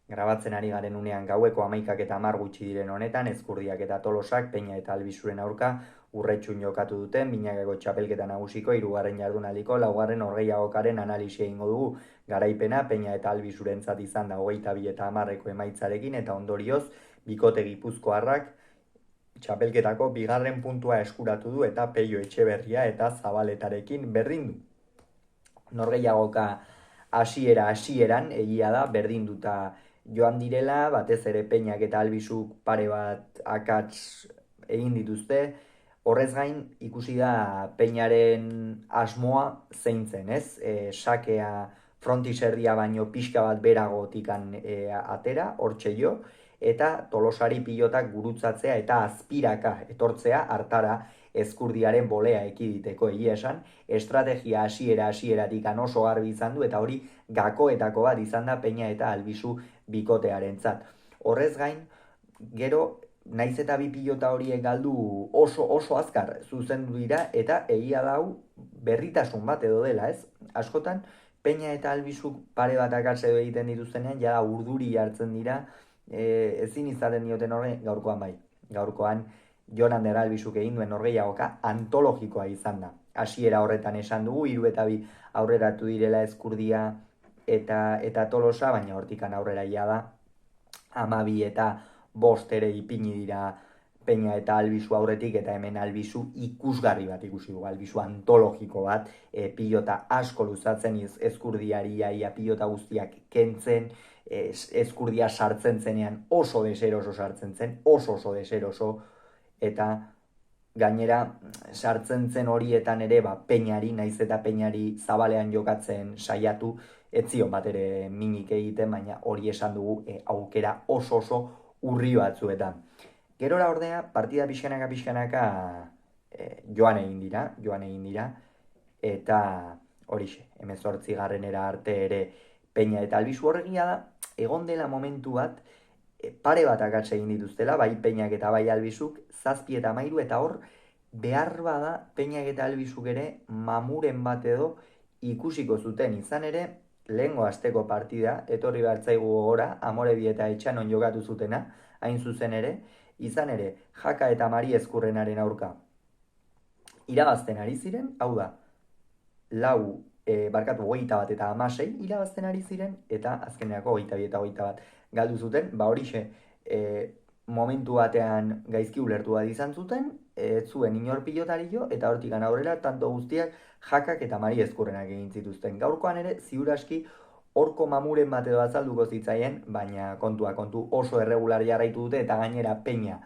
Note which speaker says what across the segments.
Speaker 1: Grabatzen ari garen unean gaueko 11:10 gutxi diren honetan, Ezkurdiak eta Tolosak Peña eta Albizuren aurka urretxun jokatu duten, binakako txapelketa nagusiko 3. jardunaldiko 4. norgehiagokaren analisia egingo dugu. Garaipena Peña eta Albizurentzat izan da 22:10 emaitzarekin eta ondorioz bikote gipuzkoarrak txapelketako 2. puntua eskuratu du eta Peio Etxeberria eta Zabaletarekin berdindu. Norgehiagoka hasieran egia da berdinduta joan direla, batez ere Peñak eta Albizuk pare bat akats egin dituzte. Horrez gain ikusi da Peñaren asmoa zein zen, ez? Sakea frontiserdia baino pixka bat beragotikan atera, hortxe jo, eta Tolosari pilotak gurutzatzea eta azpiraka etortzea hartara Ezkurdiaren bolea ekiditeko. Egia esan, estrategia hasieratik oso garbi izan du eta hori gakoetako bat izan da Peña eta Albizu bikotearentzat. Horrez gain, gero naiz eta bi pilota horiek galdu oso azkar zuzendu dira eta egia dau berritasun bat edo dela, ez? Askotan, Peña eta Albizuk pare bat akatse egiten dituztenean, jada urduri hartzen dira, ezin izaten dioten horre, gaurkoan bai. Gaurkoan, Jonander Albizuk egin duen norgehiagoka antologikoa izan da. Hasiera horretan esan dugu, 3 eta 2 aurreratu direla Ezkurdia eta Tolosa, baina hortikan aurrera da 12 eta 5 ere ipini dira Peña eta Albizu aurretik, eta hemen Albizu ikusgarri bat ikusi dugu, Albizu antologiko bat, pilota asko luzatzen Ezkurdiari, pilota guztiak kentzen, Ezkurdia sartzen zenean oso deseroso sartzen zen, oso deseroso, eta gainera sartzen zen horietan ere Peñari, naiz eta Peñari zabalean jokatzen saiatu, etzion bat ere minik egiten, baina hori esan dugu aukera oso urri batzuetan. Gerora ordea, partida pixkanaka joan egin dira, eta horixe, 18. arte ere Peña eta Albizu. Horregia da, egon dela momentu bat, pare bat akatsa egin dituztela, bai Peñak eta bai Albizuk, 7 eta 13, eta hor, behar bada Peñak eta Albizuk ere mamuren bat edo ikusiko zuten. Izan ere, lehengo asteko partida, etorri behartzaigu gogora, Amorebi eta Etxanon jokatu zutena, hain zuzen ere, izan ere, Jaka eta Mari Ezkurrenaren aurka irabazten ari ziren, hau da, 21 eta 16 irabazten ari ziren, eta azkenerako 22 eta 21 galdu zuten, horixe, momentu batean gaizki ulertu bat izan zuten, zuen inor pilotari jo, eta hortikan aurrera, tanto guztiak Jakak eta Mari Ezkurrenak egin zituzten. Gaurkoan ere, ziuraski, horko mamuren bat edo azalduko zitzaien, baina kontu oso erregular jarraitu dute, eta gainera Peña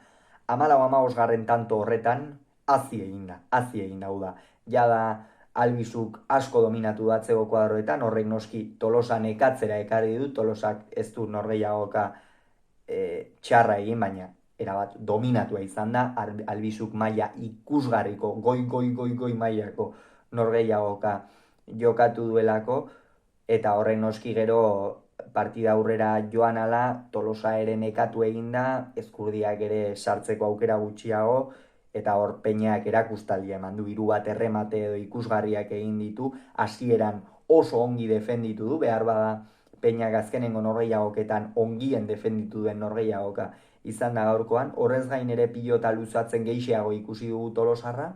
Speaker 1: 14. tanto horretan, hazi egin da, hau da. Jada Albizuk asko dominatu datzeko kuadroetan, horrek noski Tolosa nekatzera ekarri du, Tolosak ez du norgehiagoka txarra egin, baina erabat dominatua izan da, Albizuk maila ikusgarriko, goi mailako norgehiagoka jokatu duelako, eta horrek noski gero partida aurrera joan ala, Tolosa ere nekatu egin da, Ezkurdiak ere sartzeko aukera gutxiago, eta hor Peñak erakustaldia eman du, 3 bat erremate edo ikusgarriak egin ditu, hasieran oso ongi defenditu du, behar bada Peñak azkenengo norgehiagoketan ongien defenditu duen norgehiagoka izan da gaurkoan. Horrez gain ere pilota luzatzen gehixeago ikusi dugu Tolosarra,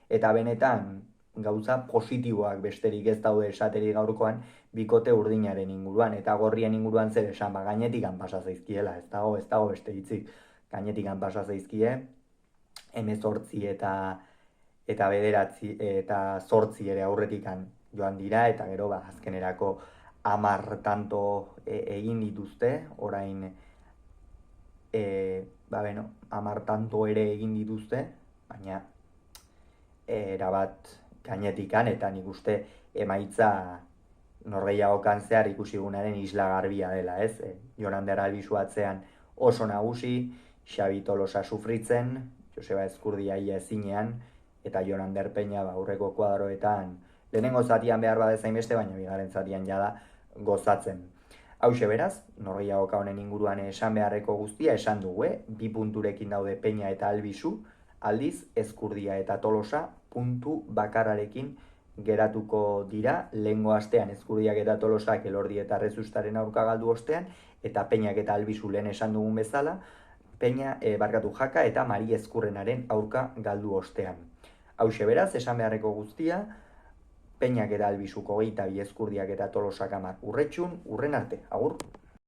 Speaker 1: eta benetan gauza positiboak besterik ez daude esateri gaurkoan bikote urdinaren inguruan, eta gorrien inguruan zer esan, gainetikan pasa zaizkiela, ez dago beste hitzik, gainetikan pasa zaizkie, 18 eta 9 eta 8 ere aurretikan joan dira, eta gero azkenerako 10 tanto egin dituzte, orain 10 tanto ere egin dituzte, baina erabat gainetikan, eta nik uste emaitza norgehiagokan zehar ikusigunaren isla garbia dela, ez? Jonander Albizu atzean oso nagusi, Xabi Tolosa sufritzen, Joseba Ezkurdia ia ezinean, eta Jonander Peña aurreko kuadroetan lehenengo zatian behar badezain beste, baina bigarren zatian jada gozatzen. Hauxe beraz, norgehiagoka honen inguruan esan beharreko guztia esan dugu, 2 punturekin daude Peña eta Albizu, aldiz Ezkurdia eta Tolosa puntu bakarrarekin geratuko dira, lehengo astean Ezkurdiak eta Tolosak Elordi eta Rezustaren aurka galdu ostean, eta Peñak eta Albizu lehen esan dugun bezala, Jaka eta Mari Ezkurrenaren aurka galdu ostean. Hauxe beraz, esan beharreko guztia, Peñak eta Albizuko 22, Ezkurdiak eta Tolosak 10 urretxun, urren arte, agur!